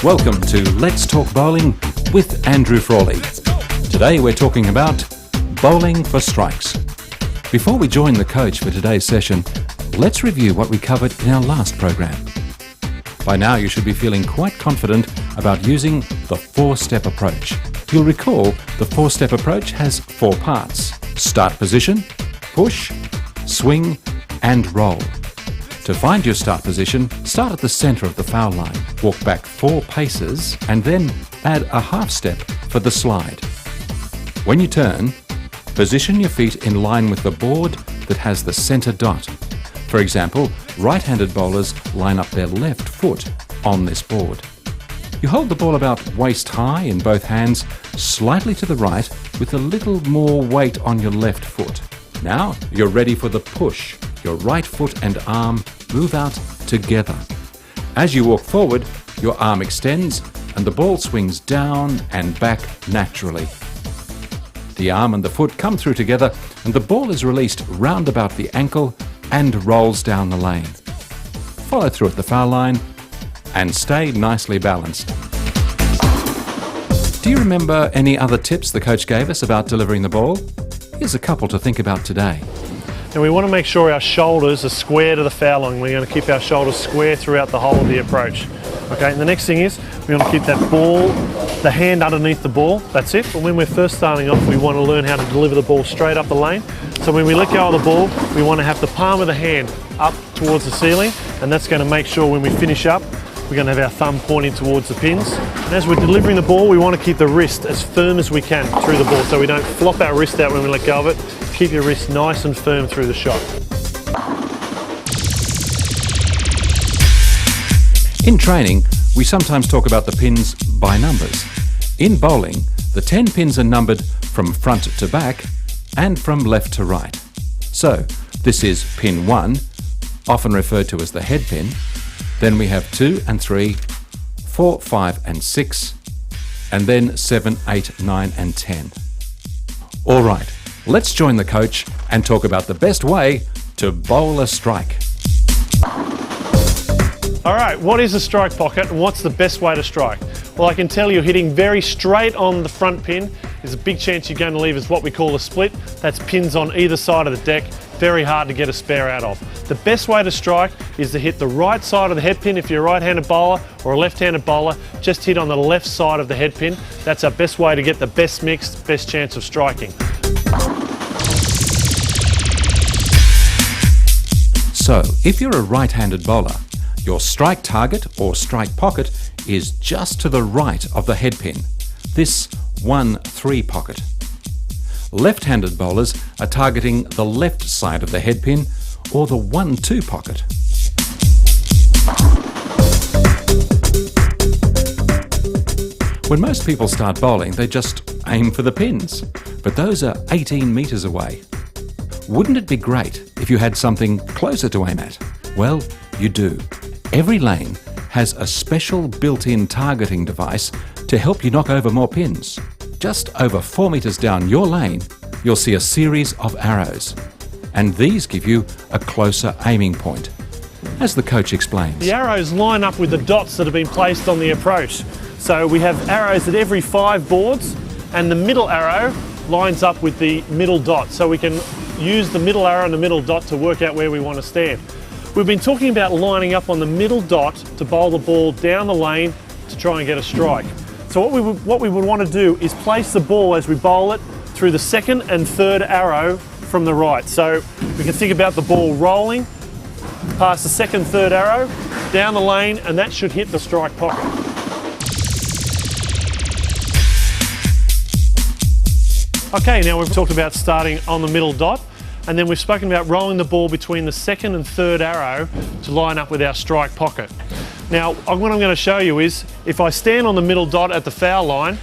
Welcome to Let's Talk Bowling with Andrew Frawley. Today we're talking about bowling for strikes. Before we join the coach for today's session, let's review what we covered in our last program. By now you should be feeling quite confident about using the four-step approach. You'll recall the four-step approach has 4 parts: start position, push, swing and roll. To find your start position, start at the centre of the foul line, walk back 4 paces and then add a half step for the slide. When you turn, position your feet in line with the board that has the centre dot. For example, right-handed bowlers line up their left foot on this board. You hold the ball about waist high in both hands, slightly to the right with a little more weight on your left foot. Now you're ready for the push. Your right foot and arm move out together. As you walk forward, your arm extends and the ball swings down and back naturally. The arm and the foot come through together and the ball is released round about the ankle and rolls down the lane. Follow through at the foul line and stay nicely balanced. Do you remember any other tips the coach gave us about delivering the ball? Here's a couple to think about today. And we want to make sure our shoulders are square to the foul line. We're going to keep our shoulders square throughout the whole of the approach. Okay, and the next thing is we want to keep that ball, the hand underneath the ball, that's it. But when we're first starting off, we want to learn how to deliver the ball straight up the lane. So when we let go of the ball, we want to have the palm of the hand up towards the ceiling, and that's going to make sure when we finish up, we're going to have our thumb pointing towards the pins. And as we're delivering the ball, we want to keep the wrist as firm as we can through the ball, so we don't flop our wrist out when we let go of it. Keep your wrist nice and firm through the shot. In training, we sometimes talk about the pins by numbers. In bowling, the 10 pins are numbered from front to back and from left to right. So, this is pin 1, often referred to as the head pin. Then we have 2 and 3, 4, 5 and 6, and then 7, 8, 9 and 10. All right, let's join the coach and talk about the best way to bowl a strike. All right, what is a strike pocket and what's the best way to strike? Well, I can tell you hitting very straight on the front pin is a big chance you're going to leave as what we call a split. That's pins on either side of the deck, very hard to get a spare out of. The best way to strike is to hit the right side of the head pin if you're a right-handed bowler, or a left-handed bowler, just hit on the left side of the head pin. That's our best way to get the best mix, best chance of striking. So, if you're a right-handed bowler, your strike target or strike pocket is just to the right of the head pin, this 1-3 pocket. Left-handed bowlers are targeting the left side of the head pin or the 1-2 pocket. When most people start bowling, they just aim for the pins, but those are 18 metres away. Wouldn't it be great if you had something closer to aim at? Well, you do. Every lane has a special built-in targeting device to help you knock over more pins. Just over 4 metres down your lane, you'll see a series of arrows, and these give you a closer aiming point, as the coach explains. The arrows line up with the dots that have been placed on the approach. So we have arrows at every 5 boards, and the middle arrow lines up with the middle dot, so we can use the middle arrow and the middle dot to work out where we want to stand. We've been talking about lining up on the middle dot to bowl the ball down the lane to try and get a strike. So what we would want to do is place the ball as we bowl it through the second and third arrow from the right. So we can think about the ball rolling past the second, third arrow, down the lane, and that should hit the strike pocket. Okay, now we've talked about starting on the middle dot, and then we've spoken about rolling the ball between the second and third arrow to line up with our strike pocket. Now, what I'm going to show you is, if I stand on the middle dot at the foul line,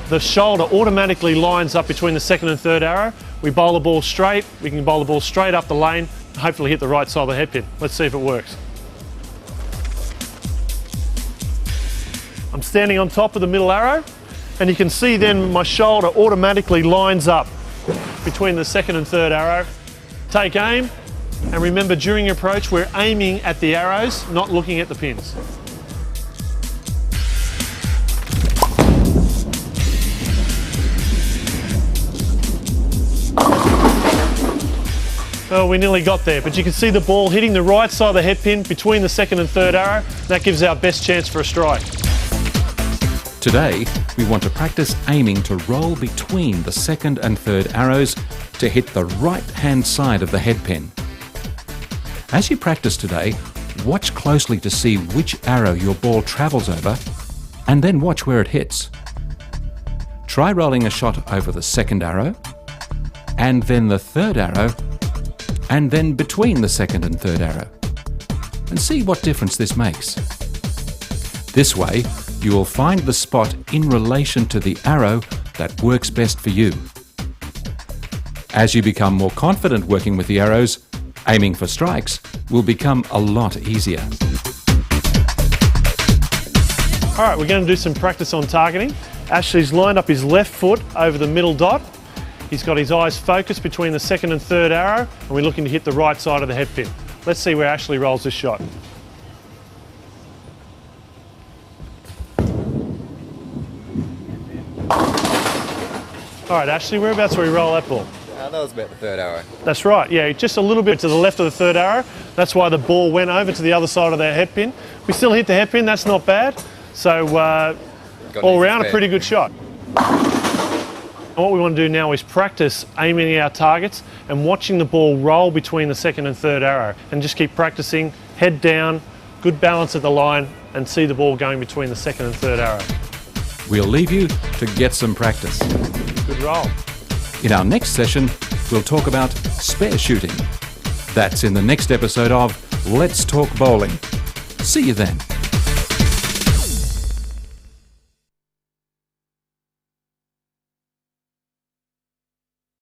the shoulder automatically lines up between the second and third arrow. We bowl the ball straight, we can bowl the ball straight up the lane, and hopefully hit the right side of the head pin. Let's see if it works. I'm standing on top of the middle arrow, and you can see then my shoulder automatically lines up between the second and third arrow. Take aim, and remember during your approach we're aiming at the arrows, not looking at the pins. Well, we nearly got there, but you can see the ball hitting the right side of the head pin between the second and third arrow. That gives our best chance for a strike. Today, we want to practice aiming to roll between the second and third arrows to hit the right-hand side of the head pin. As you practice today, watch closely to see which arrow your ball travels over, and then watch where it hits. Try rolling a shot over the second arrow, and then the third arrow, and then between the second and third arrow, and see what difference this makes. This way, you will find the spot in relation to the arrow that works best for you. As you become more confident working with the arrows, aiming for strikes will become a lot easier. All right, we're going to do some practice on targeting. Ashley's lined up his left foot over the middle dot. He's got his eyes focused between the second and third arrow, and we're looking to hit the right side of the head pin. Let's see where Ashley rolls this shot. All right, Ashley, whereabouts will we roll that ball? That was about the third arrow. That's right, yeah, just a little bit to the left of the third arrow. That's why the ball went over to the other side of the head pin. We still hit the head pin, that's not bad. So all round, a pretty good shot. And what we want to do now is practice aiming our targets and watching the ball roll between the second and third arrow. And just keep practicing, head down, good balance at the line, and see the ball going between the second and third arrow. We'll leave you to get some practice. Good roll. In our next session, we'll talk about spare shooting. That's in the next episode of Let's Talk Bowling. See you then.